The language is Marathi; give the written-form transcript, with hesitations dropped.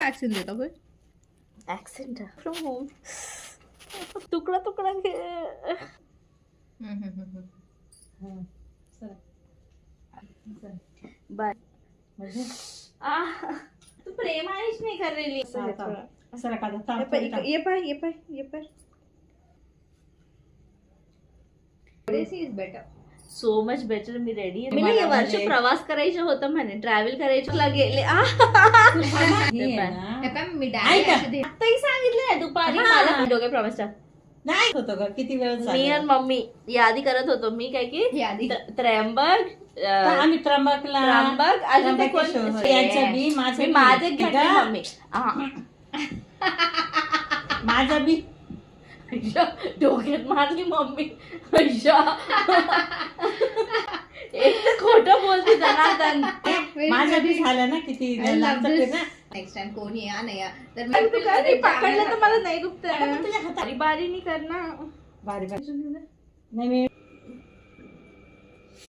ऍक्सेंट देता कोई ऍक्सेंट फ्रॉम होम तुकडा तुकडा घे बाय तू प्रेम आईच नाही कर रही ये पाय is better so much better. Me ready आहे. मी वर्ष प्रवास करायचं होतं म्हणे ट्रॅव्हल करायचं लागेल आताही सांगितलंय दुपारी मला दोघे प्रवास नाही होतो का किती वेळ मी आणि मम्मी यादी करत होतो. मी काय की त्र्यंबक आम्ही त्र्यंबकला अजून ते कोण माझे घटना मम्मी माझा बी डोक्यात मारली मम्मी एक तर खोटं बोलते जनार्दन. माझा बी झालं ना किती नेक्स्ट टाइम कोणी या नाही या तर तू काय नाही पकडलं तर मला नाही दुखत. बारी बारी नाही करणार बारी बारी नाही मी